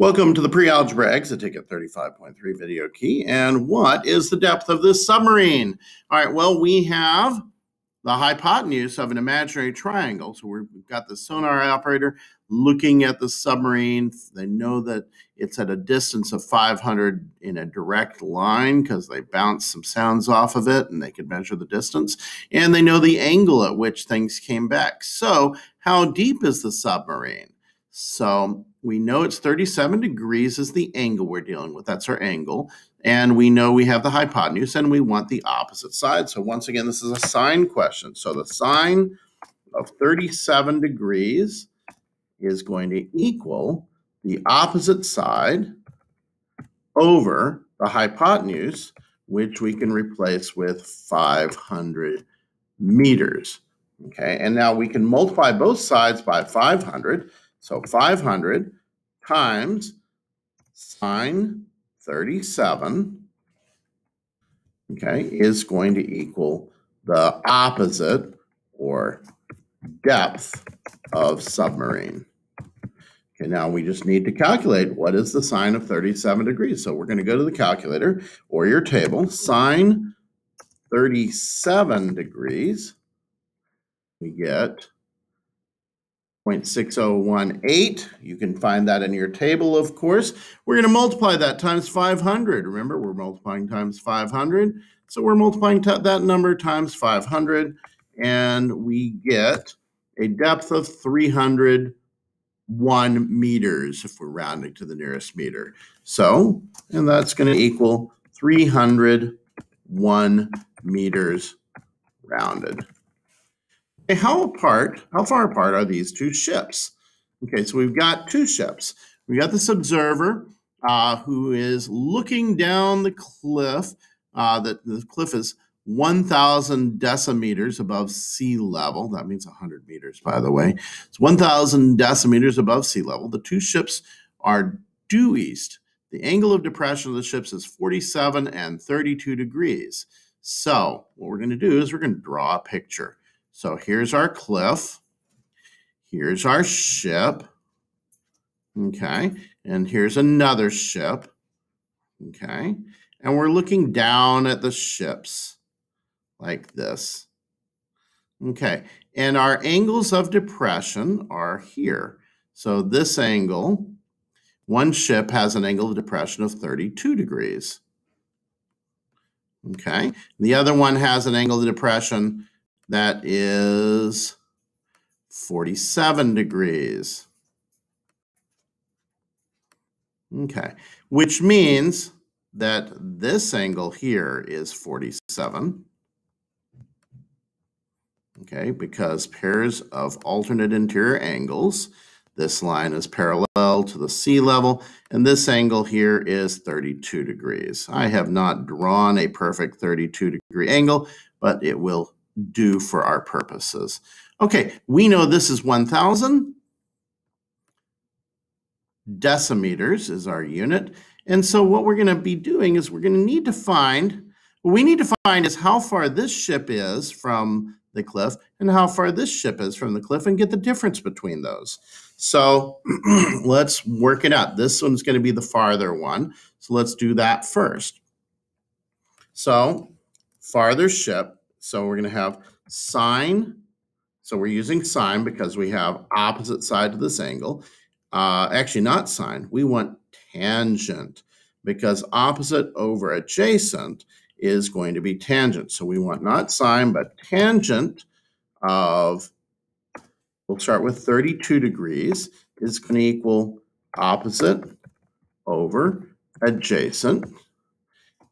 Welcome to the pre-algebra exit ticket 35.3 video key. And what is the depth of this submarine? All right, well, we have the hypotenuse of an imaginary triangle. So we've got the sonar operator looking at the submarine. They know that it's at a distance of 500 in a direct line because they bounced some sounds off of it and they could measure the distance. And they know the angle at which things came back. So how deep is the submarine? So we know it's 37 degrees is the angle we're dealing with. That's our angle. And we know we have the hypotenuse and we want the opposite side. So once again, this is a sine question. So the sine of 37 degrees is going to equal the opposite side over the hypotenuse, which we can replace with 500 meters. Okay, and now we can multiply both sides by 500. So 500 times sine 37, okay, is going to equal the opposite or depth of submarine. Okay, now we just need to calculate what is the sine of 37 degrees. So we're going to go to the calculator or your table. Sine 37 degrees, we get 0.6018. You can find that in your table, of course. We're going to multiply that times 500. Remember, we're multiplying times 500. So we're multiplying that number times 500, and we get a depth of 301 meters if we're rounding to the nearest meter. So, and that's going to equal 301 meters rounded. How far apart are these two ships? Okay, so we've got two ships. We've got this observer who is looking down the cliff. The cliff is 1,000 decimeters above sea level. That means 100 meters, by the way. It's 1,000 decimeters above sea level. The two ships are due east. The angle of depression of the ships is 47 and 32 degrees. So what we're going to do is we're going to draw a picture. So here's our cliff, here's our ship, okay, and here's another ship, okay, and we're looking down at the ships like this, okay, and our angles of depression are here. So this angle, one ship has an angle of depression of 32 degrees, okay, the other one has an angle of depression that is 47 degrees. Okay, which means that this angle here is 47. Okay, because pairs of alternate interior angles. This line is parallel to the sea level, and this angle here is 32 degrees. I have not drawn a perfect 32-degree angle, but it will do for our purposes. Okay, we know this is 1,000 decimeters is our unit. And so what we're going to be doing is we're going to need to find, what we need to find is how far this ship is from the cliff and how far this ship is from the cliff and get the difference between those. So let's work it out. This one's going to be the farther one. So let's do that first. So farther ship. So we're going to have sine. So we're using sine because we have opposite side to this angle. Actually, not sine. We want tangent because opposite over adjacent is going to be tangent. So we want not sine, but tangent of, we'll start with 32 degrees, is going to equal opposite over adjacent.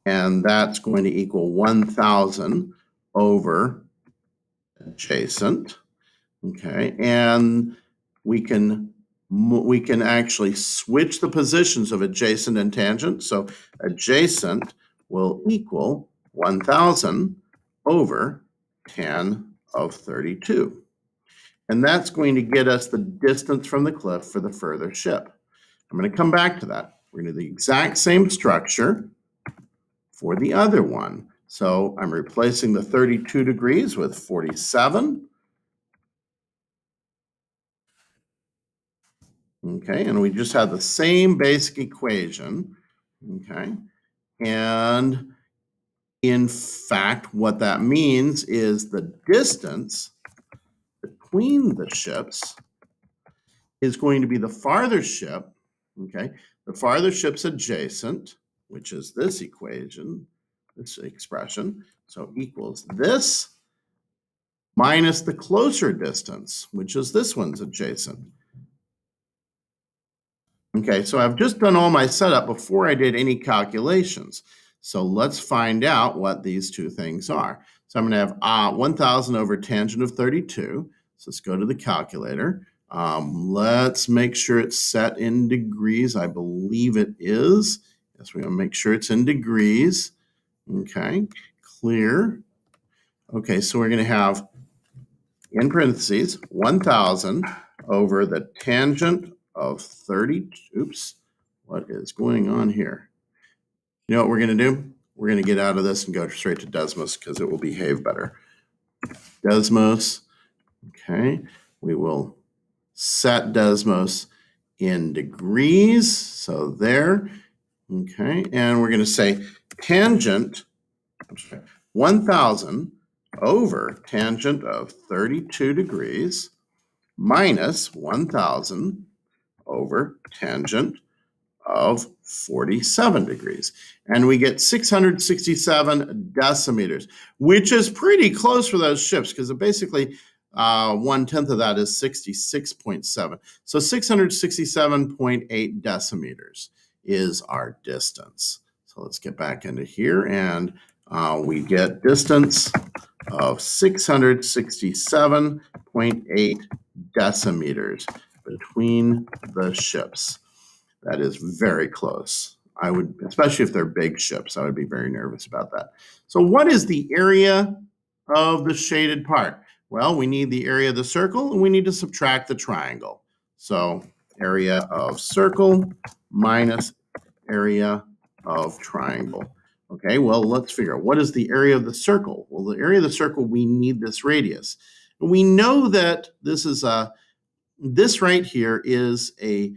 And that's going to equal 1,000 over adjacent, okay, and we can actually switch the positions of adjacent and tangent. So adjacent will equal 1,000 over tan of 32, and that's going to get us the distance from the cliff for the further ship. I'm going to come back to that. We're going to do the exact same structure for the other one. So I'm replacing the 32 degrees with 47. Okay, and we just had the same basic equation. Okay, and in fact, what that means is the distance between the ships is going to be the farther ship, okay? The farther ship's adjacent, which is this equation, this expression, so equals this minus the closer distance, which is this one's adjacent. Okay, so I've just done all my setup before I did any calculations. So let's find out what these two things are. So I'm going to have 1,000 over tangent of 32. So let's go to the calculator. Let's make sure it's set in degrees. I believe it is. Yes, we're going to make sure it's in degrees. Okay, clear. Okay, so we're going to have, in parentheses, 1,000 over the tangent of 30. Oops, what is going on here? You know what we're going to do? We're going to get out of this and go straight to Desmos because it will behave better. Desmos, okay, we will set Desmos in degrees, so there, okay, and we're going to say tangent, 1,000 over tangent of 32 degrees minus 1,000 over tangent of 47 degrees. And we get 667 decimeters, which is pretty close for those ships because basically 1/10 of that is 66.7. So 667.8 decimeters is our distance. So let's get back into here and we get distance of 667.8 decimeters between the ships. That is very close. I would, especially if they're big ships, I would be very nervous about that. So what is the area of the shaded part? Well, we need the area of the circle, and we need to subtract the triangle. So area of circle minus area of triangle. Okay, well, let's figure out what is the area of the circle. Well, the area of the circle, we need this radius. And we know that this is this right here is a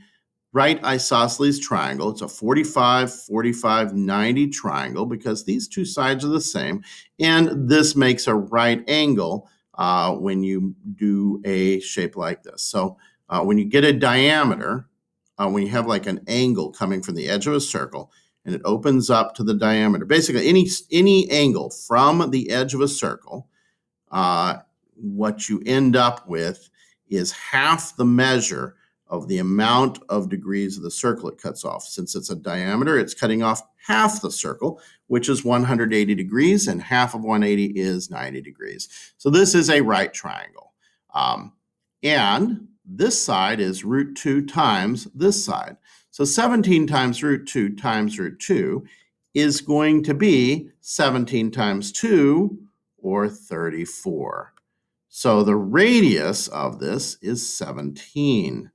right isosceles triangle. It's a 45, 45, 90 triangle because these two sides are the same. And this makes a right angle when you do a shape like this. So when you get a diameter, when you have like an angle coming from the edge of a circle and it opens up to the diameter, basically any angle from the edge of a circle, what you end up with is half the measure of the amount of degrees of the circle it cuts off. Since it's a diameter, it's cutting off half the circle, which is 180 degrees, and half of 180 is 90 degrees. So this is a right triangle. And this side is root 2 times this side. So 17 times root 2 times root 2 is going to be 17 times 2, or 34. So the radius of this is 17.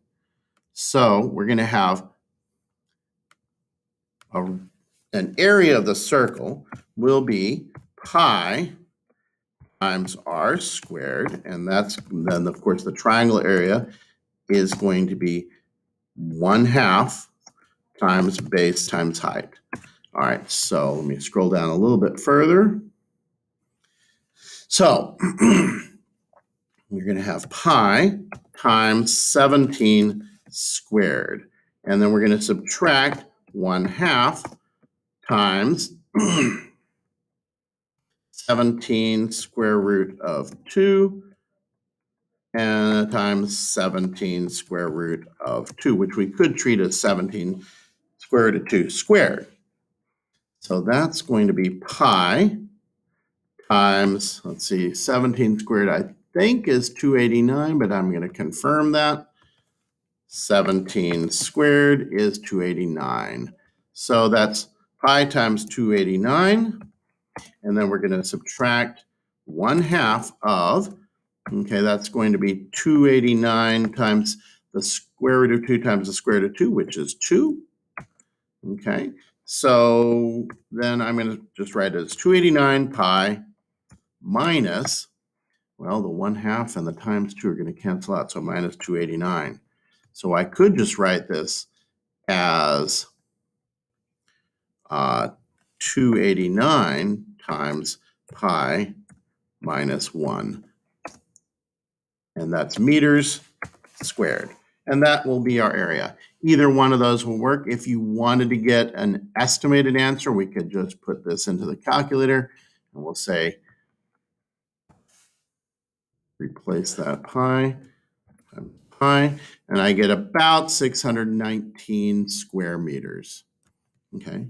So we're going to have an area of the circle will be pi times r squared, and that's then of course the triangle area is going to be 1/2 times base times height. All right, so let me scroll down a little bit further. So we're going to have pi times 17 squared. And then we're going to subtract 1/2 times 17 square root of 2 and times 17 square root of 2, which we could treat as 17 square root of 2 squared. So that's going to be pi times, let's see, 17 squared I think is 289, but I'm going to confirm that. 17 squared is 289. So that's pi times 289. And then we're going to subtract 1/2 of, okay, that's going to be 289 times the square root of 2 times the square root of 2, which is 2. Okay, so then I'm going to just write it as 289 pi minus, well, the 1/2 and the times 2 are going to cancel out, so minus 289. So I could just write this as 289 times pi minus 1. And that's meters squared. And that will be our area. Either one of those will work. If you wanted to get an estimated answer, we could just put this into the calculator and we'll say, replace that pi, and I get about 619 square meters. Okay.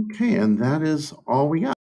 Okay, and that is all we got.